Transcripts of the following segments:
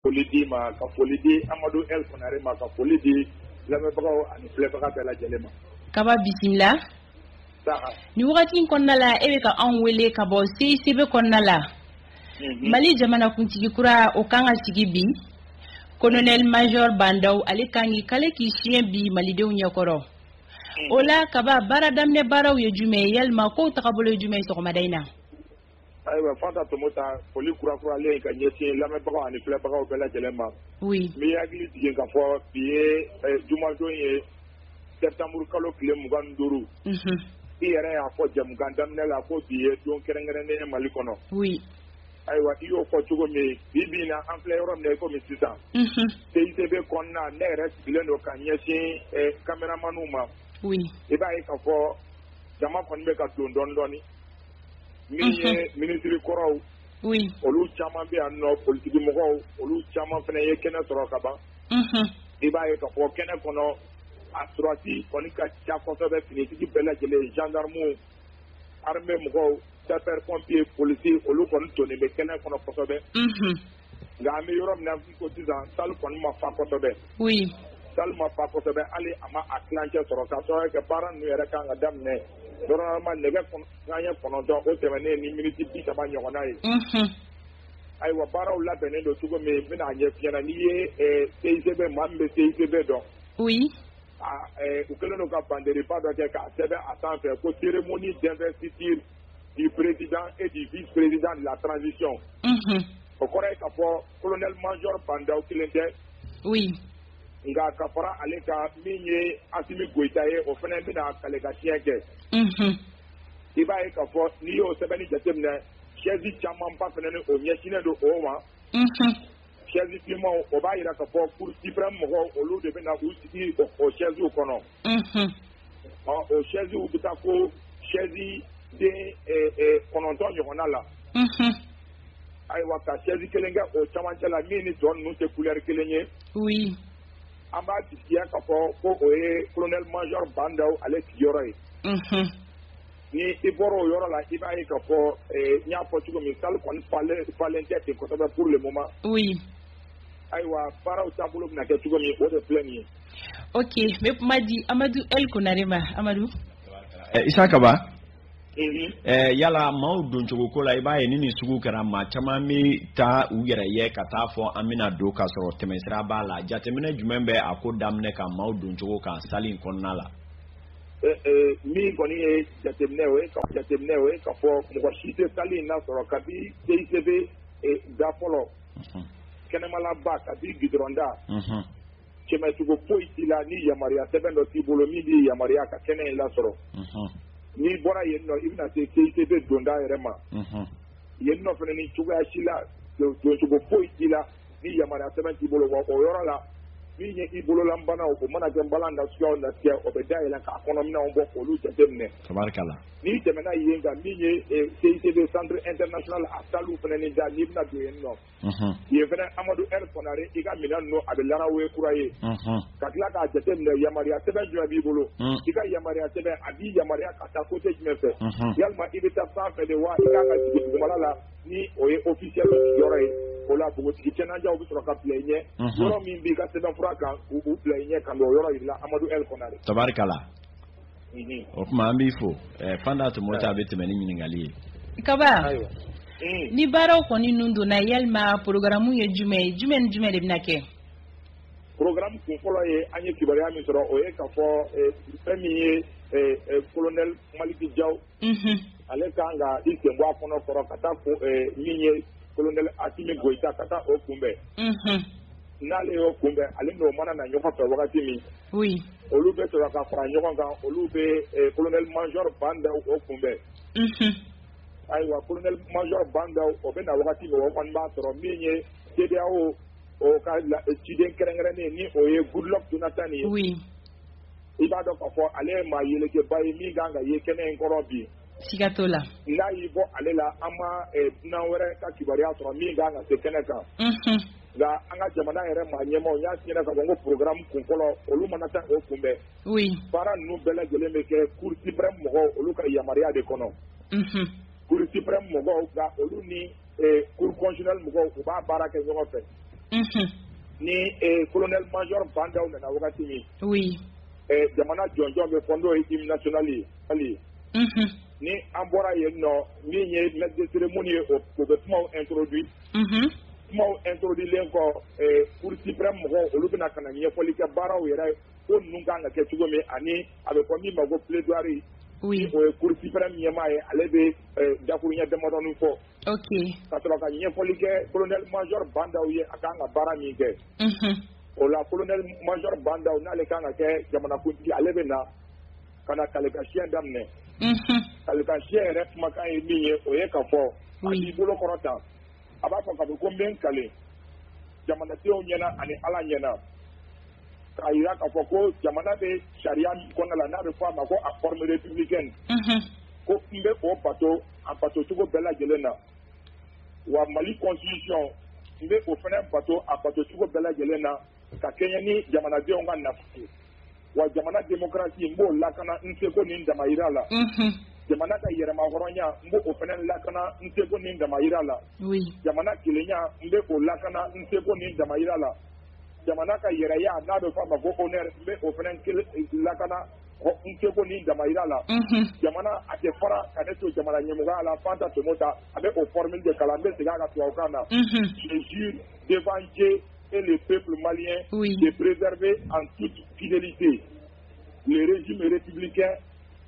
Folidi ma ka folidi Amadou El Konare ma ka folidi lamɛbagaw ani filɛbaga bɛɛ lajɛlen ma. Kaba bisimila. Ni wagati kɔnɔna la e bɛ ka anw wele ka bɔ CICB kɔnɔna la. Mali jamana kuntigi kura o kan ka sigi bi. Colonel Major Bandaw ale kan k'ale k'i siɲɛ bi malidenw ɲɛkɔrɔ. O la kaba baara daminɛ baaraw ye jumɛn yalima kow tagabolo ye jumɛn sɔgɔmada in na. Ayiwa Fanta Tomota foli kurakuralen ka ɲɛsin lamɛbagaw ani filɛbagaw bɛɛ lajɛlen ma. Oui. N bɛ hakili jigin ka fɔ bi ye jumadon ye septembre kalo tile 25. I yɛrɛ y'a fɔ jamukan daminɛ la ko bi ye don kɛrɛnkɛrɛnnen ye Mali kɔnɔ. Oui. Ayiwa i y'o fɔ cogo min bi na an filɛ yɔrɔ min na i komi sisan. CICB kɔnɔna ne yɛrɛ sigilen don ka ɲɛsin caméramanw ma. Oui. I b'a ye ka fɔ jama kɔni bɛ ka don dɔɔni dɔɔni. Min ye ministre kɔrɔw. Oui. Olu caman bɛ yan nɔ politique mɔgɔw olu caman fana ye kɛnɛ sɔrɔ ka ban. I b'a ye ka fɔ kɛnɛ kɔnɔ a surasi kɔni ka ca kosɛbɛ finitigi bɛɛ lajɛlen gendarmew armée mɔgɔw sapeur pompier policier olu kɔni tonnen bɛ kɛnɛ kɔnɔ kosɛbɛ. Nka an bɛ yɔrɔ min na ko sisan salle kɔni ma fa kosɛbɛ. Oui. Salle ma fa kosɛbɛ hali a ma a tilancɛ sɔrɔ ka sababu kɛ baara ninnu yɛrɛ kan ka daminɛ normalement nɛgɛ kanɲɛ 9 o tɛmɛnen ni minute 30 ɲɔgɔnna ye. Ayiwa baaraw labɛnnen don cogo min n bɛna ɲɛf'i ɲɛna n'i ye CICB maa min bɛ CICB dɔn. Oui. U kɛlen don ka banderima dɔ kɛ k'a sɛbɛn a sanfɛ ko cérémonie d'investiture du président et du vice-président de la transition. O kɔrɔ ye ka fɔ colonel major Bandaw kelen tɛ. Oui. Nka ka fara ale ka min ye Asimi Goyita ye o fana bɛna kale ka siɲɛ kɛ. I b'a ye ka fɔ n'i y'o sɛbɛnni jateminɛ chaise camanba fana ni o ɲɛsinnen don o ma. Chaise fimanw o b'a jira ka fɔ cour suprême mɔgɔw olu de bɛna u sigi o chaise kɔnɔ. O chaise bɛ taa ko chaise den 9 ɲɔgɔnna la. Ayiwa ka chaise kelen kɛ o camancɛ la min ni tɔ ninnu tɛ couleur kelen ye. Oui. An b'a jigiya ka fɔ ko o ye colonel major Bandaw ale sigiyɔrɔ ye. Ni i bɔra o yɔrɔ la i b'a ye ka fɔ n y'a fɔ cogo min salle kɔni falen tɛ ten kosɛbɛ pour le moment. Oui. Ayiwa baaraw taabolo bɛna kɛ cogo min o de filɛ nin ye. Ok n bɛ kuma di Amadou El Konare ma Amadou. Isa Kaba. Yala maaw don cogo ko la i b'a ye ni sugu kɛra maa caman bɛ taa u yɛrɛ ye ka taa fɔ an bɛna don ka sɔrɔ tɛmɛsira b'a la jateminɛ jumɛn bɛ a ko daminɛ ka maaw don cogo kan salle in kɔnɔna la. Min kɔni ye jateminɛ o ye ka fɔ mɔgɔ si tɛ salle in na sɔrɔ kabi CICB da fɔlɔ kɛnɛmalaba kabi goudron da kɛmɛcogo foyi t'i la ni yamaruya sɛbɛn dɔ t'i bolo min b'i yamaruya ka kɛnɛ in lasɔrɔ. N'i bɔra yen nɔ i bɛna se CICB donda yɛrɛ ma. Yen nɔ fana ni cogoya si la doncogo foyi t'i la ni yamaruya sɛbɛn t'i bolo wa o yɔrɔ la min ye i bololanbanaw o mana kɛ nbalan nasuguyaw nasiya o bɛ dayɛlɛn k'a kɔnɔminɛnw bɔ k'olu jateminɛ. Tabarikala. N'i tɛmɛna yen kan min ye CICB centre international a salle fana ni da n'i bɛna don yen nɔ. Yen fana Amadou El Konare i ka minɛn ninnu a bɛ Larawe kura ye. Ka tila k'a jateminɛ yamaruya sɛbɛn jumɛn b'i bolo. I ka yamaruya sɛbɛn a b'i yamaruya ka taa côté jumɛn fɛ. Yalima i bɛ taa sanfɛ de wa i kan ka jigin dugumala la ni o ye officiel sigiyɔrɔ ye. O la npogotigi cɛnanjɛw bɛ sɔrɔ ka bila i ɲɛ. Yɔrɔ min b'i ka sɛbɛnfura kan u bila i ɲɛ ka n'o yɔrɔ yir'i la Amadou El Konare. Tabarikala. O kuma an b'i fo Fanta Tomota a bɛ tɛmɛ ni ɲininkali ye. Kaba. Ni baaraw kɔni nun donna yalima programme ye jumɛn ni jumɛn de bɛna kɛ. Programme kun fɔlɔ ye an ye kibaruya min sɔrɔ o ye ka fɔ fɛn min ye colonel Maliki Diaw. Ale kan ka i sen bɔ a kɔnɔ kɔrɔ ka taa min ye colonel Asimi Goyita ka taa o kunbɛn. N'ale y'o kunbɛn ale n'o mana na ɲɔgɔn fɛ wagati min. Oui. Olu bɛ sɔrɔ ka fara ɲɔgɔn kan olu bɛ colonel major Bandaw o kunbɛn. Ayiwa colonel major Bandaw o bɛ na wagati min o kɔni b'a sɔrɔ min ye CEDEAO o ka ciden kɛrɛnkɛrɛnnen ni o ye Goodluck Jonathan ye. Oui. I b'a dɔn k'a fɔ ale ye maa yelekeba ye min kan ka ye kɛnɛ in kɔrɔ bi. Siga t'o la. N'a y'i bɔ ale la an ma dunan wɛrɛ ka kibaruya sɔrɔ min kan ka se kɛnɛ kan. Nka an ka jamana yɛrɛ maa ɲɛmaw y'a f'i ɲɛna ka fɔ ko programme kun fɔlɔ olu mana taa o kunbɛn. Oui. Baara ninnu bɛɛ lajɛlen bɛ kɛ cour suprême mɔgɔw olu ka yamaruya de kɔnɔ. Cour suprême mɔgɔw nka olu ni cour constitutionnelle mɔgɔw u b'a baara kɛ ɲɔgɔn fɛ. ni colonel major Bandaw nana wagati min oui jamana jɔnjɔn bɛ fɔ n'o ye hymne national ye ni an bɔra yen nɔ min ye maître de cérémonie ye o bɛ kumaw introduit kumaw introduilen kɔ cour suprême mɔgɔw olu bɛna ka na ɲɛfɔli kɛ baaraw yɛrɛ ko ninnu kan ka kɛ cogo min ani a bɛ fɔ min ma ko plaidoirie oui o ye cour suprême ɲɛmaa ye ale bɛ dakuruɲɛ damadɔni fɔ ka sɔrɔ ka ɲɛfɔli kɛ colonel major Bandaw ye a kan ka baara min kɛ o la colonel major Bandaw n'ale kan ka kɛ jamanakuntigi ale bɛ na ka na kalikan daminɛ kalikan yɛrɛ kumakan ye min ye o ye ka fɔ a b'i bolo kɔrɔ ta a b'a fɔ ka fɔ ko n bɛ n kale jamanadenw ɲɛna ani Ala ɲɛna k'a jira k'a fɔ ko jamana bɛ sariya min kɔnɔna la n'a bɛ fɔ a ma ko a forme républicaine ko n bɛ o bato a bato cogo bɛɛ lajɛlen na wa Mali constitution n bɛ o fana bato a bato cogo bɛɛ lajɛlen na ka kɛɲɛ ni jamanadenw ka nafa ye wa jamana démocratie n b'o lakana n seko ni n damayira la jamana ka yɛrɛmahɔrɔnya n b'o fana lakana n seko ni n damayira la jamana kelenya n bɛ o lakana n seko ni n damayira la jamana ka yɛrɛya n'a bɛ fɔ a ma ko honneur n bɛ o fana lakana n seko ni n damayira la jamana a tɛ fara ka ne to jamana ɲɛmɔgɔya la Fanta Tomota a bɛ o formule de kalan n bɛ segin a ka tubabukan na je jure devant Dieu et le peuple malien de préserver en toute fidélité le régime républicain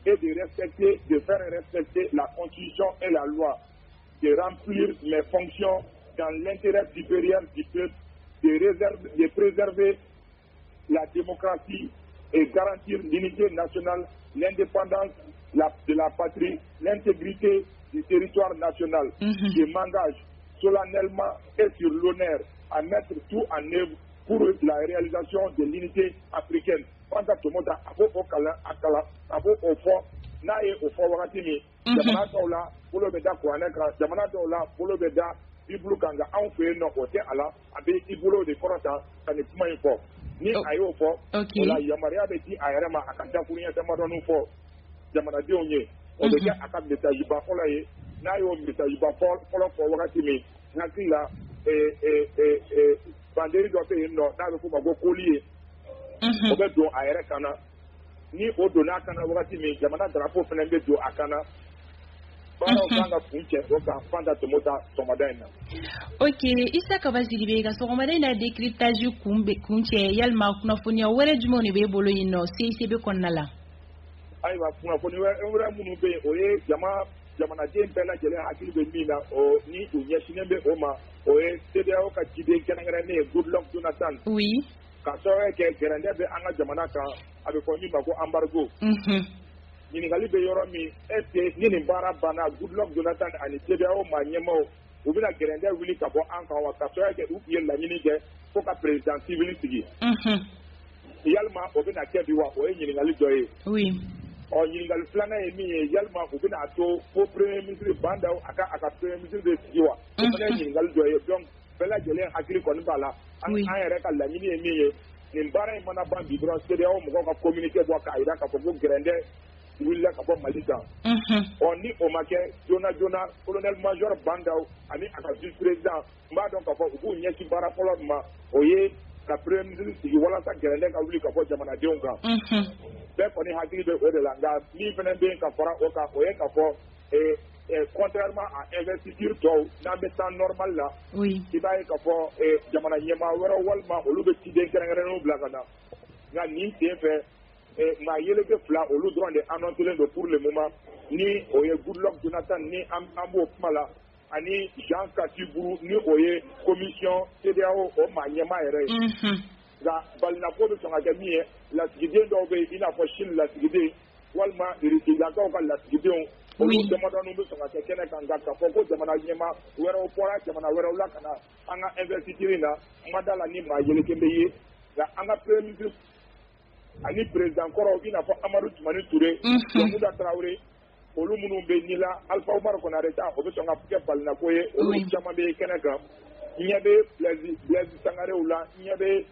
et de faire respecter la constitution et la loi, de remplir mes fonctions dans l'intérêt supérieur du peuple, de préserver la démocratie et garantir l'unité nationale, l'indépendance de la patrie, l'intégrité du territoire national. Je m'engage solennellement et sur l'honneur à mettre tout en œuvre pour la réalisation de l'unité africaine. Fanta Tomota a fɔ o kalan a kalan a fɔ o fɔ n'a ye o fɔ wagati min jamana dɔw la bolo bɛ da kuranɛ kan jamana dɔw la bolo bɛ da Bible kan nka anw fɛ yen nɔ o tɛ a la a bɛ i bolo de kɔrɔta ka nin kuma in fɔ ni a y'o fɔ o la yamaruya bɛ di a yɛrɛ ma a ka dakuruɲɛ damadɔni fɔ jamanadenw ye o bɛ kɛ a ka message ba fɔlɔ ye n'a y'o message ba fɔlɔ fɔ wagati min n hakili la banderi dɔ bɛ yen nɔ n'a bɛ f'o ma ko koli ye o bɛ don a yɛrɛ kana ni o donna a kana wagati min jamana drapeau fana bɛ don a kana baaraw kan ka kun cɛ o kan Fanta Tomota sɔgɔmada in na. Ok, Isaka Basiribe ka sɔgɔmada in na décryptage kun cɛ yalima kunnafoniya wɛrɛ jumɛnw de b'e bolo yen nɔ CICB kɔnɔna la. Ayiwa kunnafoni wɛrɛ minnu bɛ yen o ye jamanaden bɛɛ lajɛlen hakili bɛ min na o ni u ɲɛsinnen bɛ o ma o ye CEDEAO ka ciden kɛrɛnkɛrɛnnen ye Goodluck Jonathan. Oui. Ka sababu kɛ gɛrɛndɛ bɛ an ka jamana kan a bɛ fɔ min ma ko embargo. Ɲininkali bɛ yɔrɔ min est ce que ni nin baara banna Goodluck Jonathan ani CEDEAO maa ɲɛmaaw u bɛna gɛrɛndɛ wuli ka bɔ an kan wa ka sababu kɛ u tun ye laɲini kɛ fo ka président civil sigi. Yalima o bɛna kɛ bi wa o ye ɲininkali dɔ ye. Oui. Ɲininkali filanan ye min ye yalima u bɛna to fo premier ministre Bandaw a ka premier ministre de sigi wa. O fana ye ɲininkali dɔ ye donc bɛɛ lajɛlen hakili kɔni b'a la. An yɛrɛ ka laɲini ye min ye nin baara in mana ban bi dɔrɔn CEDEAO mɔgɔw ka communiqué bɔ k'a jira k'a fɔ ko gɛrɛndɛ wulila ka bɔ Mali kan. Ni o ma kɛ joona joona colonel major Bandaw ani a ka vice président n b'a dɔn k'a fɔ u b'u ɲɛsin baara fɔlɔ min ma o ye ka premier ministre sigi walasa gɛrɛndɛ ka wuli ka bɔ jamanadenw kan. Bɛɛ kɔni hakili bɛ o de la nka min fana bɛ yen ka fara o kan o ye ka fɔ contrairement à investiture tɔw n'an bɛ temps normal la i b'a ye k'a fɔ jamana ɲɛmaa wɛrɛw walima olu bɛ ciden kɛrɛnkɛrɛnnenw bila ka na nka nin sen fɛ maa yeleke fila olu dɔrɔn de annoncelen don pour le moment ni o ye Goodluck Jonathan ni an b'o kuma la ani Jean Katiburu ni o ye commission CEDEAO o maa ɲɛmaa yɛrɛ ye nka balinako bɛ sɔn ka kɛ min ye lasigiden dɔw bɛ yen i n'a fɔ Chine lasigiden walima Eritrea-lakaw ka lasigidenw olu damadɔni bɛ sɔn ka kɛ kɛnɛ kan nka k'a fɔ ko jamana ɲɛmaa wɛrɛw bɔra jamana wɛrɛw la ka na an ka investiture in na n ma da la ni maa yeleke bɛ ye nka an ka premier ministre ani président kɔrɔw i n'a fɔ Amadu Tumani Ture Yamuda Tarawele olu minnu bɛ ni la Alpha Umaru Konareta o bɛ sɔn ka kɛ balinako ye olu caman bɛ kɛnɛ kan n ɲɛ bɛ Blaise Sangarew la n ɲɛ bɛ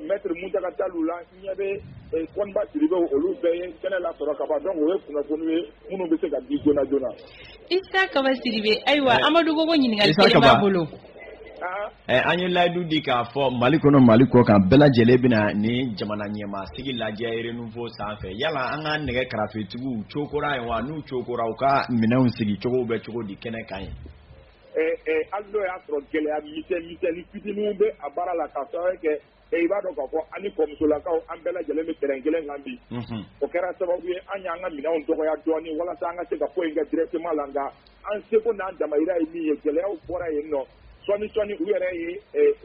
Maître Muntaka Tall la n ɲɛ bɛ Koniba Sidibew olu bɛɛ ye kɛnɛ la sɔrɔ ka ban donc o ye kunnafoni ye minnu bɛ se ka di joona joona. Isaka Basiribe ayiwa Amadu ko ɲininkali kelen b'a bolo. an ye layidu di k'a fɔ Mali kɔnɔ Mali kɔ kan bɛɛ lajɛlen bɛna ni jamana ɲɛmaasigi lajɛ renouveau sanfɛ yala an ka nɛgɛ karafetigiw cokora ye wa n'u cokora u ka minɛnw sigi cogo bɛ cogo di kɛnɛ kan ye hali n'o y'a sɔrɔ gɛlɛya misɛnnin fitininw bɛ a baara la k'a sababu kɛ i b'a dɔn k'a fɔ ani kɔmusolakaw an bɛɛ lajɛlen bɛ terrain kelen kan bi o kɛra sababu ye an y'an ka minɛnw dɔgɔya dɔɔnin walasa an ka se ka ko in kɛ directement la nka an seko n'an damayira ye min ye gɛlɛyaw bɔra yen nɔ sɔɔni u yɛrɛ ye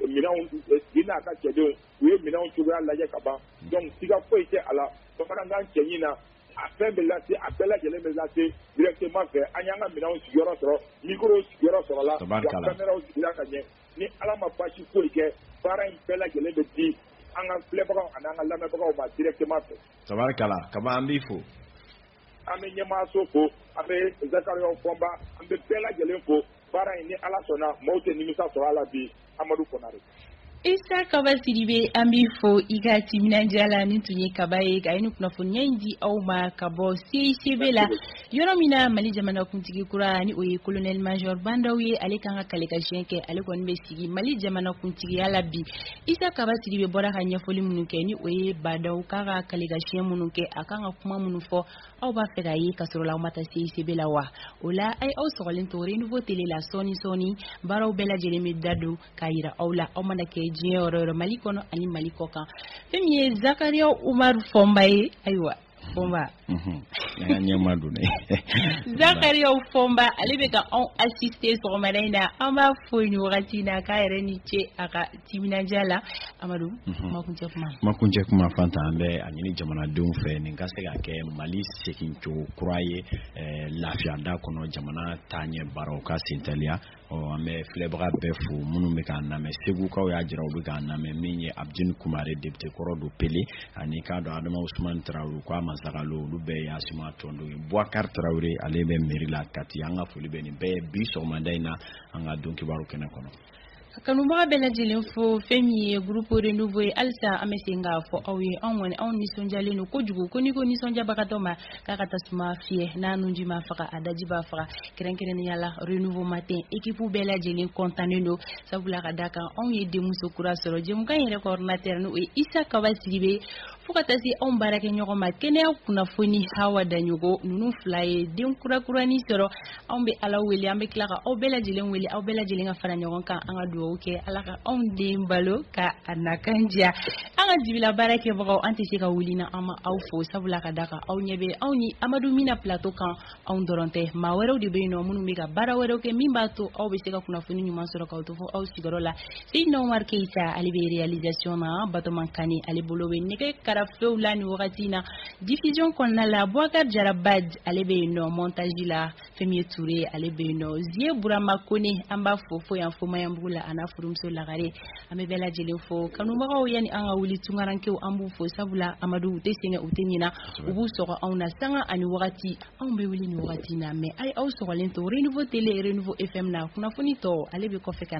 minɛnw bi n'a ka cɛdenw u ye minɛnw cogoya lajɛ ka ban donc siga foyi tɛ a la bamanankan cɛɲi na a fɛn bɛ lase a bɛɛ lajɛlen bɛ lase directement fɛ an y'an ka minɛnw sigiyɔrɔ sɔrɔ micro sigiyɔrɔ sɔrɔla wa caméraw sigira ka ɲɛ ni ala ma basi foyi kɛ baara in bɛɛ lajɛlen bɛ di an ka filɛbagaw ani an ka lamɛnbagaw ma directement fɛ tabarikala kaba an b'i fo an bɛ ɲɛmaaso fo an bɛ Zakariaw Fɔnba an bɛ bɛɛ lajɛlen fo baara in ni ala sɔnna maaw tɛ nimisa sɔrɔ a la bi Amadu Konare Isa Kaba Sidibe an b'i fo i ka timinandiya la ni tun ye Kaba ye ka ye ni kunnafoniya in di aw ma ka bɔ CICB la yɔrɔ min na Mali jamanakuntigi kura ni o ye colonel major Bandaw ye ale kan ka kale ka siɲɛ kɛ ale kɔni bɛ sigi Mali jamanakuntigiya la bi Isa Kaba Sidibe bɔra ka ɲɛfɔli minnu kɛ ni o ye Bandaw k'a ka kale ka siɲɛ minnu kɛ a kan ka kuma minnu fɔ aw b'a fɛ k'a ye ka sɔrɔ la aw ma taa CICB la wa o la a ye aw sɔgɔlen to renouveau télé la sɔɔni baaraw bɛɛ lajɛlen bɛ da don k'a yira aw la aw mana kɛ diɲɛ yɔrɔ Mali kɔnɔ ani Mali kɔ kan fɛn min ye Zakariaw Umaru Fɔnba ye ayiwa Fɔnba ɲɛma don Zakariaw Fɔnba ale bɛ ka anw assister sɔgɔmada in na an b'a fo ni wagati in na k'a yɛrɛ ni ce a ka timinandiya la Amadu makuncɛ kuma Fanta an bɛ a ɲini jamanadenw fɛ nin ka se ka kɛ Mali segin cogo kura ye lafiya da kɔnɔ jamana taaɲɛ baaraw ka sentɛliya an bɛ filɛbaga bɛɛ fo minnu bɛ k'an lamɛn segukaw y'a jira u bɛ k'an lamɛn min ye Abdine Kumare député kɔrɔ don Pele ani k'a dɔn Adama Ousmane Traoré k'a Masakalo olu bɛɛ ye Asuma Tondo ye Bouakar Traoré ale bɛ mairie la Kati an ka foli bɛ nin bɛɛ ye bi sɔgɔmada in na an ka don kibaru kɛnɛ kɔnɔ kanubaga bɛɛ lajɛlen fo fɛn min ye groupe renouveau ye halisa an bɛ segin k'a fɔ aw ye anw kɔni anw nisɔndiyalen don kojugu ko n'i ko nisɔndiyabagatɔ ma k'a ka tasuma fiyɛ n'a nunji ma faga a daji b'a faga kɛrɛnkɛrɛnnenya la renouveau matin équipe bɛɛ lajɛlen contannen don sabula ka da kan anw ye denmuso kura sɔrɔ jɛmukan yɛrɛ coordinateur n'o ye Isa Kaba Sidibe fo ka taa se anw baarakɛ ɲɔgɔn ma kɛnɛya kunnafoni Hawa Daɲogo ninnu fila ye den kurakurani sɔrɔ anw bɛ Ala wele an bɛ tila ka aw bɛɛ lajɛlen wele aw bɛɛ lajɛlen ka fara ɲɔgɔn kan an ka dugawu kɛ Ala ka anw den balo ka a nakan diya an ka dibila baarakɛbagaw an tɛ se ka wuli na an ma aw fo sabula ka da kan aw ɲɛ bɛ anw ni Amadu Mina plateau kan anw dɔrɔn tɛ maa wɛrɛw de bɛ yen nɔ minnu bɛ ka baara wɛrɛw kɛ min b'a to aw bɛ se ka kunnafoni ɲuman sɔrɔ k'aw to fo aw sigiyɔrɔ la Seydina Omar Keita ale bɛ réalisation na Batoma Kane ale bolo bɛ nɛgɛ karafew la ni wagati in na diffusion kɔnɔna la Bouakar Jarabad ale bɛ yen nɔ montage la Femi Touré ale bɛ yen nɔ Zie Burama Kone an b'a fo yan fo Mayanbugu la a n'a furumuso Lagare an bɛ bɛɛ lajɛlen fo kanubagaw yani an ka wuli tunkarankew an b'u fo sabula Amadu u tɛ sɛgɛn u tɛ ɲina u b'u sɔgɔ anw na sanga ani wagati anw bɛ wuli ni wagati in na mais aw sɔgɔlen to renouveau télé renouveau FM na kunnafoni tɔ ale bɛ kɔfɛ ka